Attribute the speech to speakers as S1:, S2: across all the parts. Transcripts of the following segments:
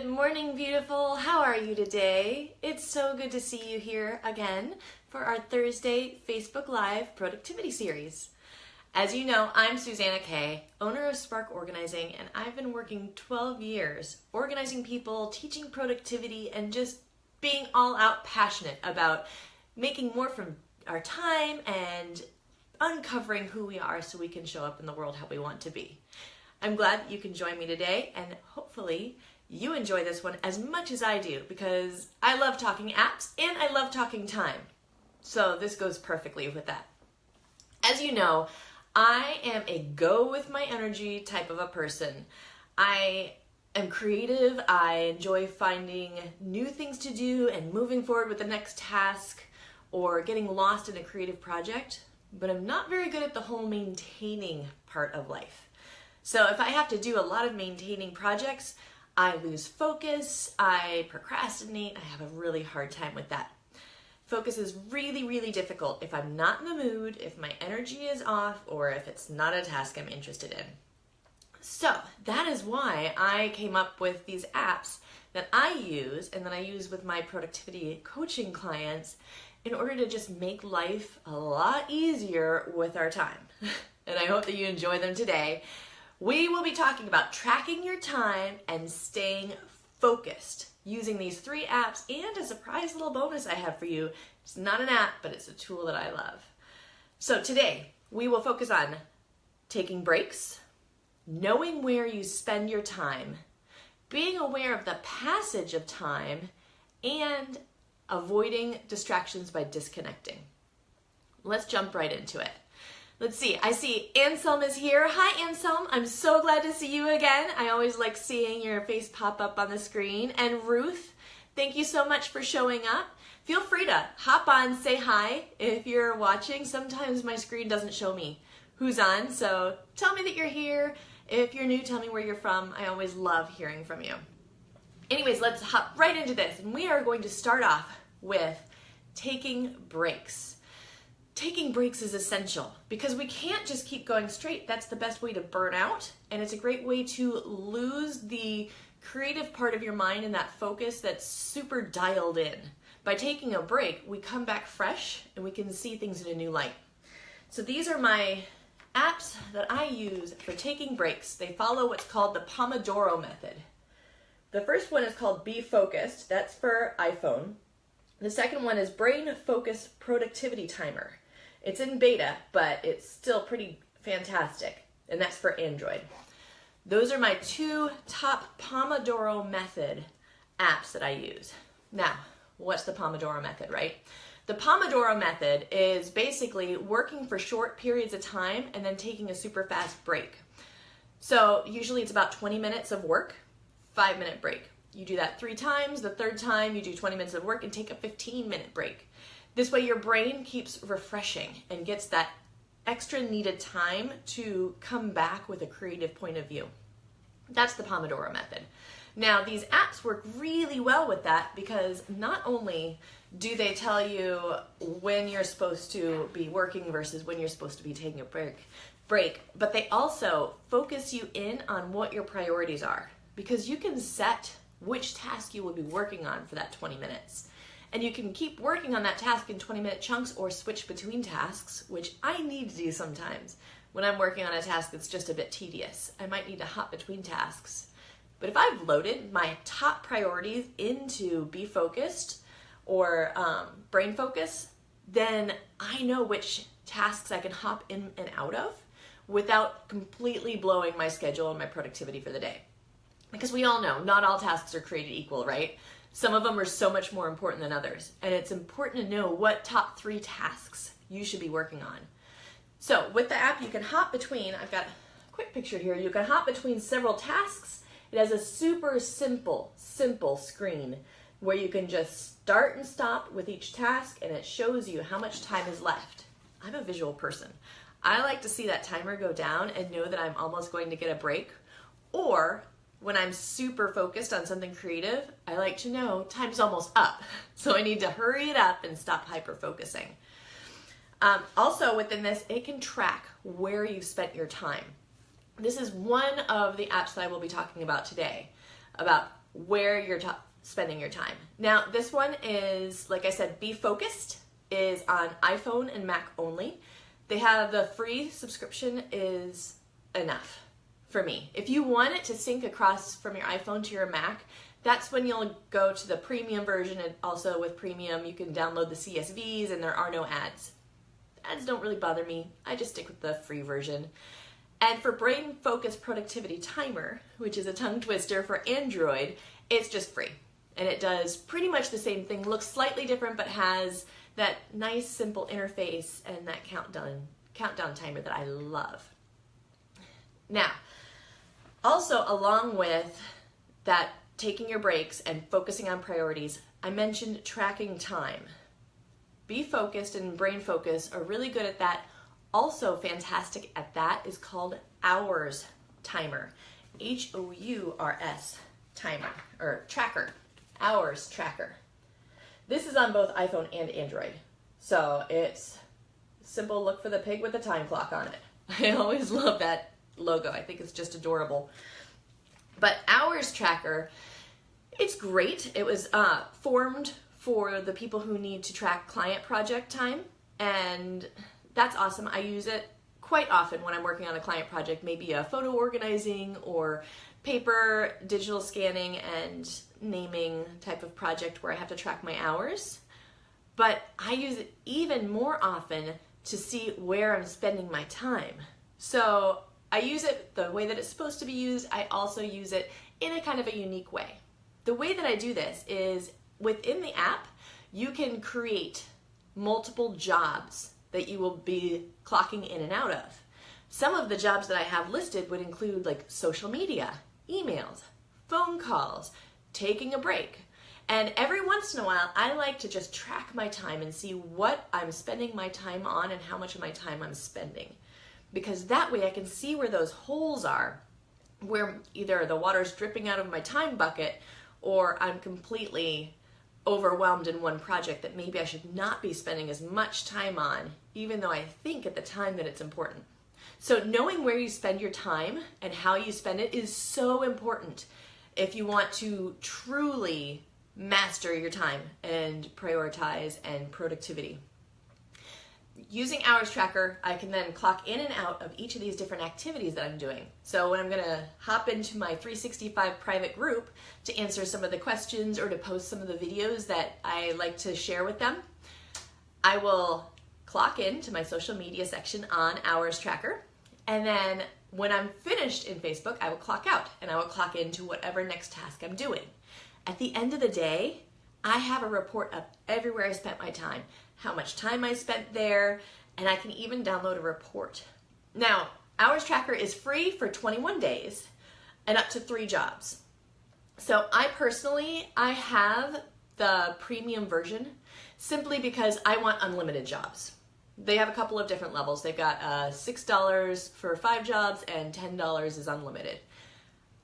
S1: Good morning, beautiful. How are you today? It's so good to see you here again for our Thursday Facebook Live productivity series. As you know, I'm Suzanna Kaye, owner of Spark Organizing, and I've been working 12 years organizing people, teaching productivity, and just being all out passionate about making more from our time and uncovering who we are so we can show up in the world how we want to be. I'm glad that you can join me today, and hopefully you enjoy this one as much as I do, because I love talking apps and I love talking time. So this goes perfectly with that. As you know, I am a go with my energy type of a person. I am creative. I enjoy finding new things to do and moving forward with the next task or getting lost in a creative project, but I'm not very good at the whole maintaining part of life. So if I have to do a lot of maintaining projects, I lose focus, I procrastinate, I have a really hard time with that. Focus is really, really difficult if I'm not in the mood, if my energy is off, or if it's not a task I'm interested in. So that is why I came up with these apps that I use and that I use with my productivity coaching clients in order to just make life a lot easier with our time. And I hope that you enjoy them today. We will be talking about tracking your time and staying focused using these 3 apps and a surprise little bonus I have for you. It's not an app, but it's a tool that I love. So today we will focus on taking breaks, knowing where you spend your time, being aware of the passage of time, and avoiding distractions by disconnecting. Let's jump right into it. Let's see, I see Anselm is here. Hi Anselm, I'm so glad to see you again. I always like seeing your face pop up on the screen. And Ruth, thank you so much for showing up. Feel free to hop on, say hi if you're watching. Sometimes my screen doesn't show me who's on, so tell me that you're here. If you're new, tell me where you're from. I always love hearing from you. Anyways, let's hop right into this. And we are going to start off with taking breaks. Taking breaks is essential because we can't just keep going straight. That's the best way to burn out, and it's a great way to lose the creative part of your mind and that focus that's super dialed in. By taking a break, we come back fresh and we can see things in a new light. So these are my apps that I use for taking breaks. They follow what's called the Pomodoro method. The first one is called Be Focused. That's for iPhone. The second one is Brain Focus Productivity Timer. It's in beta, but it's still pretty fantastic, and that's for Android. Those are my 2 top Pomodoro method apps that I use. Now, what's the Pomodoro method, right? The Pomodoro method is basically working for short periods of time and then taking a super fast break. So usually it's about 20 minutes of work, 5-minute break. You do that 3 times. The third time you do 20 minutes of work and take a 15-minute break. This way your brain keeps refreshing and gets that extra needed time to come back with a creative point of view. That's the Pomodoro method. Now these apps work really well with that because not only do they tell you when you're supposed to be working versus when you're supposed to be taking a break, but they also focus you in on what your priorities are, because you can set which task you will be working on for that 20 minutes. And you can keep working on that task in 20-minute chunks or switch between tasks, which I need to do sometimes. When I'm working on a task that's just a bit tedious, I might need to hop between tasks. But if I've loaded my top priorities into Be Focused or Brain Focus, then I know which tasks I can hop in and out of without completely blowing my schedule and my productivity for the day. Because we all know not all tasks are created equal, right? Some of them are so much more important than others. And it's important to know what top 3 tasks you should be working on. So with the app, you can hop between, I've got a quick picture here, you can hop between several tasks. It has a super simple screen where you can just start and stop with each task, and it shows you how much time is left. I'm a visual person. I like to see that timer go down and know that I'm almost going to get a break. Or when I'm super focused on something creative, I like to know time's almost up. So I need to hurry it up and stop hyper-focusing. Also within this, it can track where you've spent your time. This is one of the apps that I will be talking about today, about where you're spending your time. Now, this one is, like I said, Be Focused is on iPhone and Mac only. They have the free subscription is enough for me. If you want it to sync across from your iPhone to your Mac, that's when you'll go to the premium version, and also with premium you can download the CSVs and there are no ads. Ads don't really bother me. I just stick with the free version. And for Brain Focus Productivity Timer, which is a tongue twister for Android, it's just free. And it does pretty much the same thing, looks slightly different, but has that nice simple interface and that countdown timer that I love. Now, also along with that taking your breaks and focusing on priorities, I mentioned tracking time. Be Focused and Brain Focus are really good at that. Also fantastic at that is called Hours Timer. HOURS timer, or tracker. Hours tracker. This is on both iPhone and Android. So it's simple, look for the pig with the time clock on it. I always love that logo. I think it's just adorable. But Hours Tracker, it's great. It was formed for the people who need to track client project time, and that's awesome. I use it quite often when I'm working on a client project, maybe a photo organizing or paper, digital scanning, and naming type of project where I have to track my hours. But I use it even more often to see where I'm spending my time. So I use it the way that it's supposed to be used. I also use it in a kind of a unique way. The way that I do this is within the app, you can create multiple jobs that you will be clocking in and out of. Some of the jobs that I have listed would include like social media, emails, phone calls, taking a break. And every once in a while, I like to just track my time and see what I'm spending my time on and how much of my time I'm spending. Because that way I can see where those holes are, where either the water's dripping out of my time bucket or I'm completely overwhelmed in one project that maybe I should not be spending as much time on, even though I think at the time that it's important. So knowing where you spend your time and how you spend it is so important if you want to truly master your time and prioritize and productivity. Using Hours Tracker, I can then clock in and out of each of these different activities that I'm doing. So when I'm gonna hop into my 365 private group to answer some of the questions or to post some of the videos that I like to share with them, I will clock in to my social media section on Hours Tracker. And then when I'm finished in Facebook, I will clock out and I will clock into whatever next task I'm doing. At the end of the day, I have a report of everywhere I spent my time, how much time I spent there, and I can even download a report. Now, Hours Tracker is free for 21 days and up to 3 jobs. So I have the premium version simply because I want unlimited jobs. They have a couple of different levels. They've got $6 for 5 jobs and $10 is unlimited.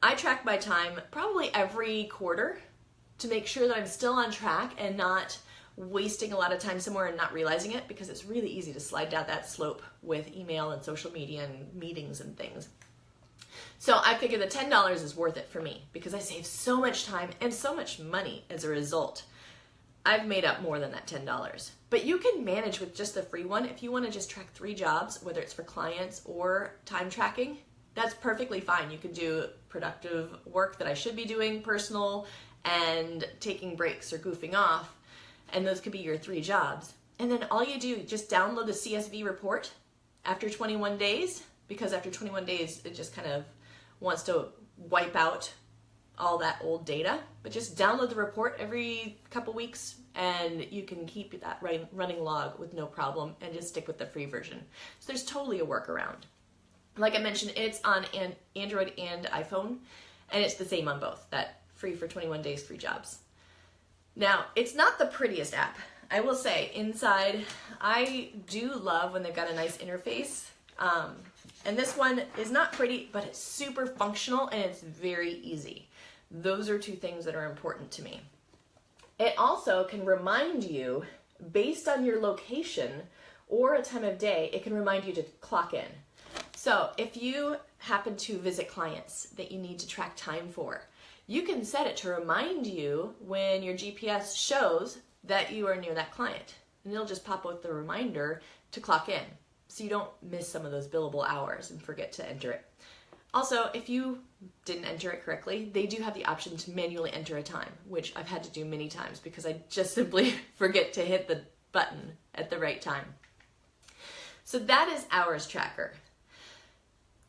S1: I track my time probably every quarter to make sure that I'm still on track and not wasting a lot of time somewhere and not realizing it, because it's really easy to slide down that slope with email and social media and meetings and things. So I figure the $10 is worth it for me because I save so much time and so much money as a result. I've made up more than that $10. But you can manage with just the free one. If you want to just track 3 jobs, whether it's for clients or time tracking, that's perfectly fine. You can do productive work that I should be doing, personal, and taking breaks or goofing off, and those could be your 3 jobs. And then all you do, just download the CSV report after 21 days, because after 21 days, it just kind of wants to wipe out all that old data. But just download the report every couple weeks, and you can keep that running log with no problem, and just stick with the free version. So there's totally a workaround. Like I mentioned, it's on Android and iPhone, and it's the same on both, that free for 21 days, 3 jobs. Now, it's not the prettiest app. I will say, inside, I do love when they've got a nice interface. And this one is not pretty, but it's super functional and it's very easy. Those are 2 things that are important to me. It also can remind you, based on your location or a time of day, it can remind you to clock in. So if you happen to visit clients that you need to track time for, you can set it to remind you when your GPS shows that you are near that client. And it'll just pop up the reminder to clock in, so you don't miss some of those billable hours and forget to enter it. Also, if you didn't enter it correctly, they do have the option to manually enter a time, which I've had to do many times because I just simply forget to hit the button at the right time. So that is Hours Tracker.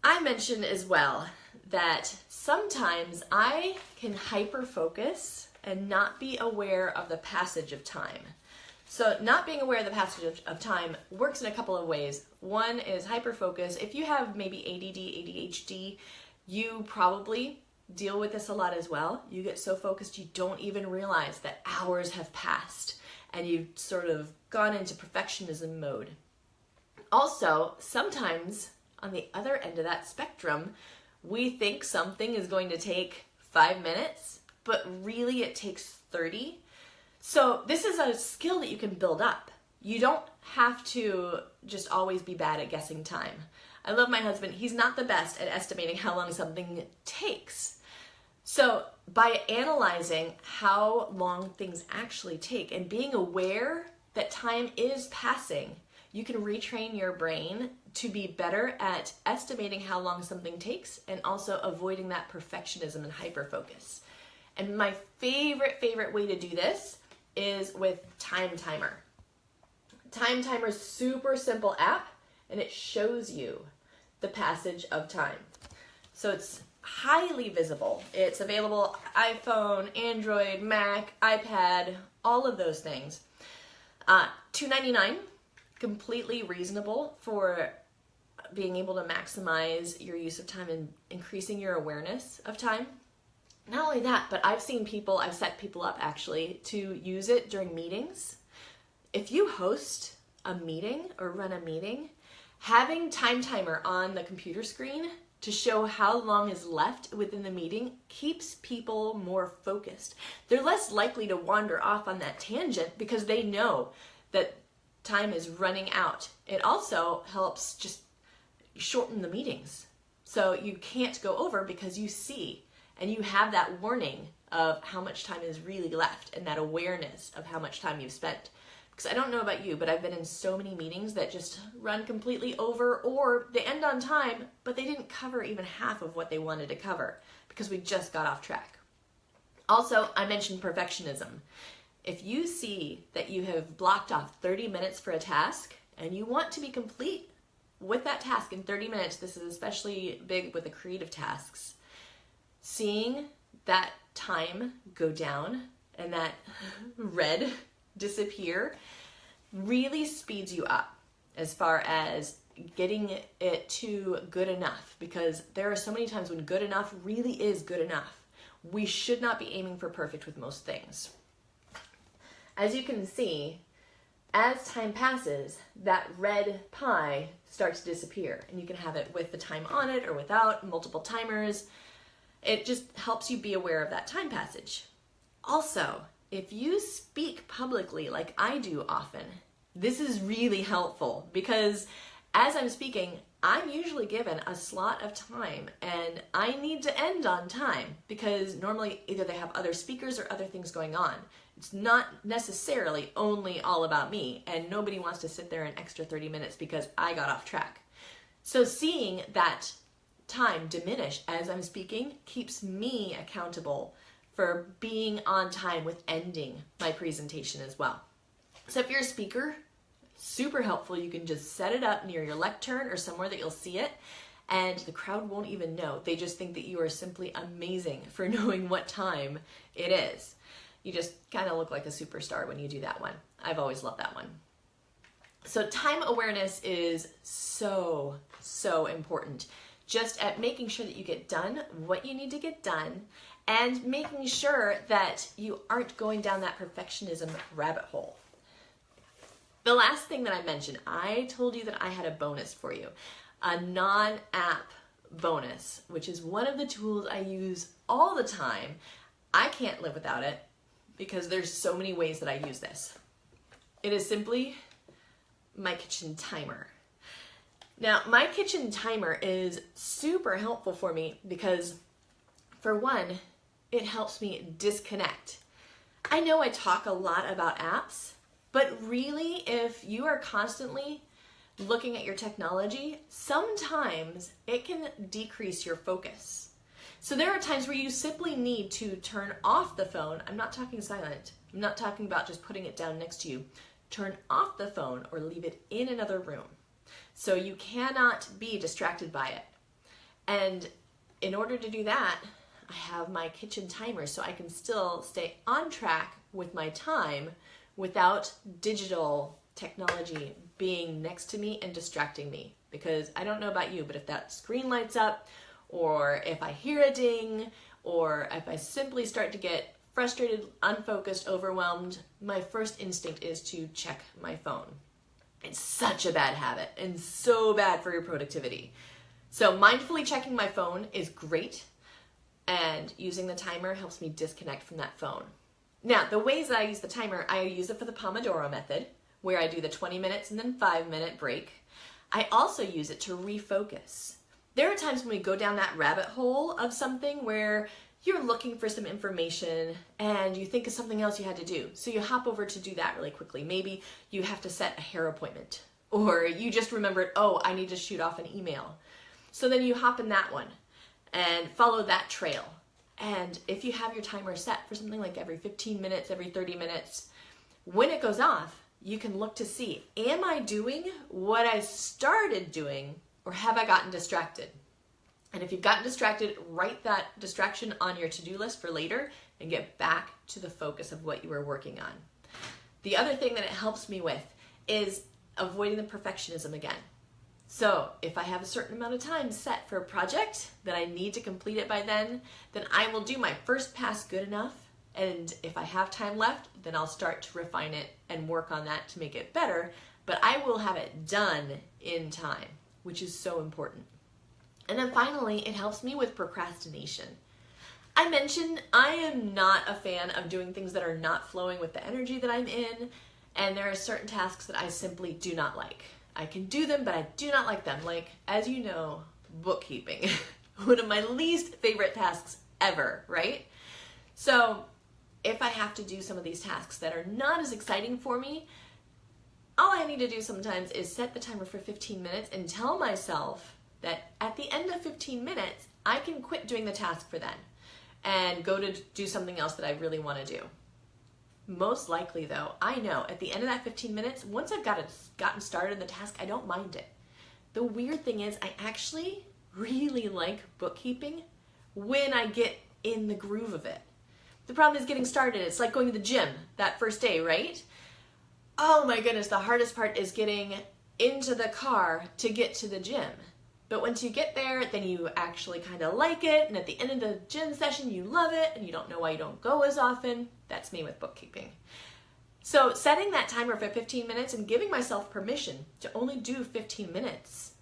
S1: I mentioned as well that sometimes I can hyper-focus and not be aware of the passage of time. So not being aware of the passage of time works in a couple of ways. One is hyper-focus. If you have maybe ADD, ADHD, you probably deal with this a lot as well. You get so focused you don't even realize that hours have passed and you've sort of gone into perfectionism mode. Also, sometimes on the other end of that spectrum, we think something is going to take 5 minutes, but really it takes 30. So this is a skill that you can build up. You don't have to just always be bad at guessing time. I love my husband. He's not the best at estimating how long something takes. So by analyzing how long things actually take and being aware that time is passing, you can retrain your brain to be better at estimating how long something takes and also avoiding that perfectionism and hyperfocus. And my favorite way to do this is with Time Timer. Time Timer is a super simple app and it shows you the passage of time. So it's highly visible. It's available iPhone, Android, Mac, iPad, all of those things. $2.99, completely reasonable for being able to maximize your use of time and increasing your awareness of time. Not only that, but I've set people up actually to use it during meetings. If you host a meeting or run a meeting, having Time Timer on the computer screen to show how long is left within the meeting keeps people more focused. They're less likely to wander off on that tangent because they know that time is running out. It also helps just shorten the meetings. So you can't go over because you see and you have that warning of how much time is really left and that awareness of how much time you've spent. Because I don't know about you, but I've been in so many meetings that just run completely over or they end on time, but they didn't cover even half of what they wanted to cover because we just got off track. Also, I mentioned perfectionism. If you see that you have blocked off 30 minutes for a task and you want to be complete with that task in 30 minutes, this is especially big with the creative tasks, seeing that time go down and that red disappear really speeds you up as far as getting it to good enough, because there are so many times when good enough really is good enough. We should not be aiming for perfect with most things. As you can see, as time passes, that red pie starts to disappear, and you can have it with the time on it or without, multiple timers. It just helps you be aware of that time passage. Also, if you speak publicly like I do often, this is really helpful because as I'm speaking, I'm usually given a slot of time and I need to end on time because normally either they have other speakers or other things going on. It's not necessarily only all about me, and nobody wants to sit there an extra 30 minutes because I got off track. So seeing that time diminish as I'm speaking keeps me accountable for being on time with ending my presentation as well. So if you're a speaker, super helpful. You can just set it up near your lectern or somewhere that you'll see it, and the crowd won't even know. They just think that you are simply amazing for knowing what time it is. You just kind of look like a superstar when you do that one. I've always loved that one. So time awareness is so important. Just at making sure that you get done what you need to get done and making sure that you aren't going down that perfectionism rabbit hole. The last thing that I mentioned, I told you that I had a bonus for you, a non-app bonus, which is one of the tools I use all the time. I can't live without it because there's so many ways that I use this. It is simply my kitchen timer. Now, my kitchen timer is super helpful for me because, for one, it helps me disconnect. I know I talk a lot about apps, but really if you are constantly looking at your technology, sometimes it can decrease your focus. So there are times where you simply need to turn off the phone. I'm not talking silent. I'm not talking about just putting it down next to you. Turn off the phone or leave it in another room. So you cannot be distracted by it. And in order to do that, I have my kitchen timer so I can still stay on track with my time without digital technology being next to me and distracting me. Because I don't know about you, but if that screen lights up, or if I hear a ding, or if I simply start to get frustrated, unfocused, overwhelmed, my first instinct is to check my phone. It's such a bad habit and so bad for your productivity. So mindfully checking my phone is great, and using the timer helps me disconnect from that phone. Now, the ways that I use the timer, I use it for the Pomodoro method, where I do the 20 minutes and then 5-minute break. I also use it to refocus. There are times when we go down that rabbit hole of something where you're looking for some information and you think of something else you had to do. So you hop over to do that really quickly. Maybe you have to set a hair appointment, or you just remembered, oh, I need to shoot off an email. So then you hop in that one and follow that trail. And if you have your timer set for something like every 15 minutes, every 30 minutes, when it goes off, you can look to see, am I doing what I started doing, or have I gotten distracted? And if you've gotten distracted, write that distraction on your to-do list for later and get back to the focus of what you were working on. The other thing that it helps me with is avoiding the perfectionism again. So if I have a certain amount of time set for a project that I need to complete it by then I will do my first pass good enough. And if I have time left, then I'll start to refine it and work on that to make it better. But I will have it done in time, which is so important. And then finally, it helps me with procrastination. I mentioned I am not a fan of doing things that are not flowing with the energy that I'm in, and there are certain tasks that I simply do not like. I can do them, but I do not like them. Like, as you know, bookkeeping. One of my least favorite tasks ever, right? So if I have to do some of these tasks that are not as exciting for me, all I need to do sometimes is set the timer for 15 minutes and tell myself that at the end of 15 minutes, I can quit doing the task for then and go to do something else that I really want to do. Most likely though, I know at the end of that 15 minutes, once I've gotten started in the task, I don't mind it. The weird thing is I actually really like bookkeeping when I get in the groove of it. The problem is getting started. It's like going to the gym that first day, right? Oh my goodness, the hardest part is getting into the car to get to the gym. But once you get there, then you actually kind of like it, and at the end of the gym session, you love it, and you don't know why you don't go as often. That's me with bookkeeping. So setting that timer for 15 minutes and giving myself permission to only do 15 minutes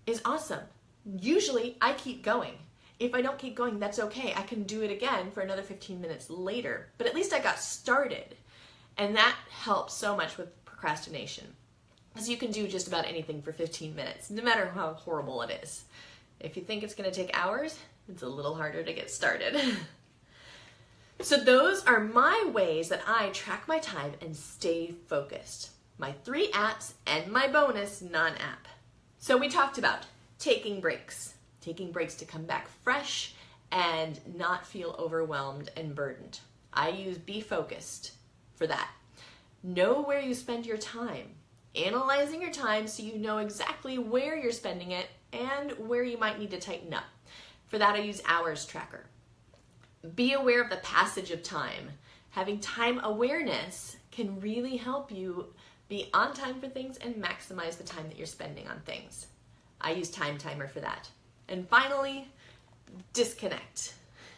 S1: is awesome. Usually, I keep going. If I don't keep going, that's okay. I can do it again for another 15 minutes later. But at least I got started. And that helps so much with procrastination. Because you can do just about anything for 15 minutes, no matter how horrible it is. If you think it's going to take hours, it's a little harder to get started. So those are my ways that I track my time and stay focused. My 3 apps and my bonus non-app. So we talked about taking breaks to come back fresh and not feel overwhelmed and burdened. I use Be Focused for that. Know where you spend your time. Analyzing your time so you know exactly where you're spending it and where you might need to tighten up. For that, I use Hours Tracker. Be aware of the passage of time. Having time awareness can really help you be on time for things and maximize the time that you're spending on things. I use Time Timer for that. And finally, disconnect.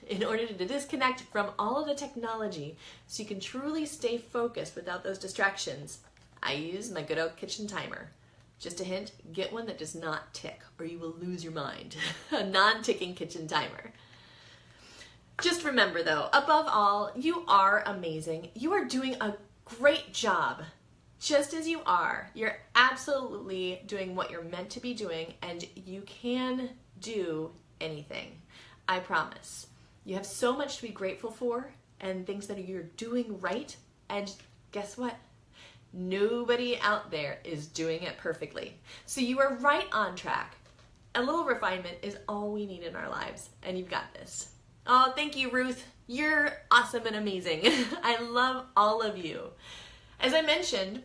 S1: In order to disconnect from all of the technology so you can truly stay focused without those distractions, I use my good old kitchen timer. Just a hint, get one that does not tick or you will lose your mind. A non-ticking kitchen timer. Just remember though, above all, you are amazing. You are doing a great job. Just as you are, you're absolutely doing what you're meant to be doing, and you can do anything. I promise. You have so much to be grateful for and things that you're doing right. And guess what? Nobody out there is doing it perfectly. So you are right on track. A little refinement is all we need in our lives, and you've got this. Oh, thank you, Ruth. You're awesome and amazing. I love all of you. As I mentioned,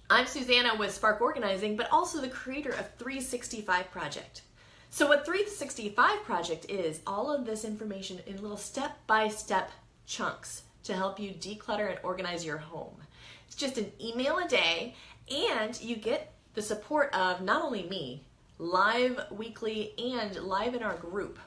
S1: I'm Suzanna with Spark Organizing, but also the creator of 365 Project. So what 365 Project is, all of this information in little step-by-step chunks to help you declutter and organize your home. It's just an email a day, and you get the support of not only me, live weekly and live in our group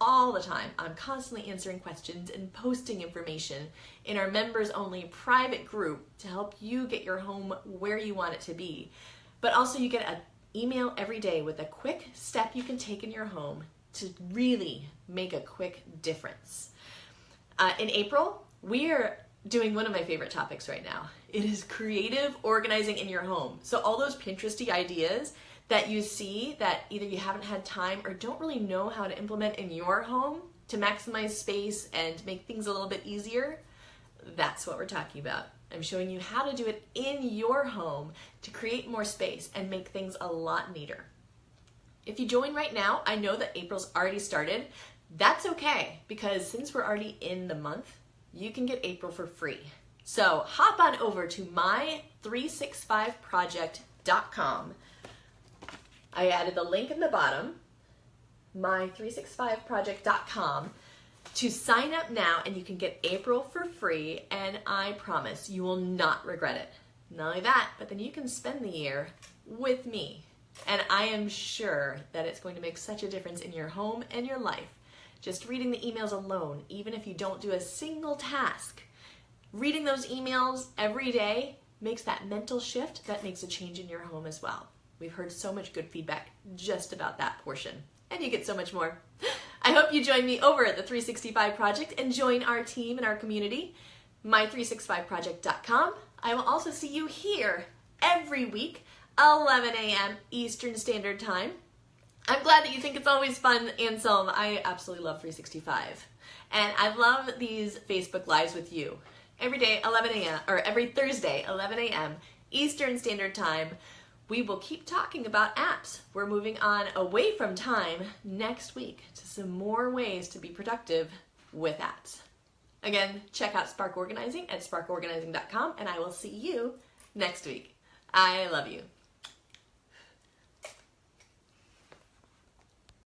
S1: all the time. I'm constantly answering questions and posting information in our members only private group to help you get your home where you want it to be. But also you get an email every day with a quick step you can take in your home to really make a quick difference. In April, we are doing one of my favorite topics right now. It is creative organizing in your home. So all those Pinteresty ideas that you see that either you haven't had time or don't really know how to implement in your home to maximize space and make things a little bit easier, that's what we're talking about. I'm showing you how to do it in your home to create more space and make things a lot neater. If you join right now, I know that April's already started. That's okay, because since we're already in the month, you can get April for free. So hop on over to my365project.com. I added the link in the bottom, my365project.com, to sign up now, and you can get April for free, and I promise you will not regret it. Not only that, but then you can spend the year with me, and I am sure that it's going to make such a difference in your home and your life. Just reading the emails alone, even if you don't do a single task, reading those emails every day makes that mental shift that makes a change in your home as well. We've heard so much good feedback just about that portion, and you get so much more. I hope you join me over at the 365 Project and join our team and our community, my365project.com. I will also see you here every week, 11 a.m. Eastern Standard Time. I'm glad that you think it's always fun, Anselm. I absolutely love 365. And I love these Facebook Lives with you. Every day, 11 a.m., or every Thursday, 11 a.m. Eastern Standard Time. We will keep talking about apps. We're moving on away from time next week to some more ways to be productive with apps. Again, check out Spark Organizing at sparkorganizing.com, and I will see you next week. I love you.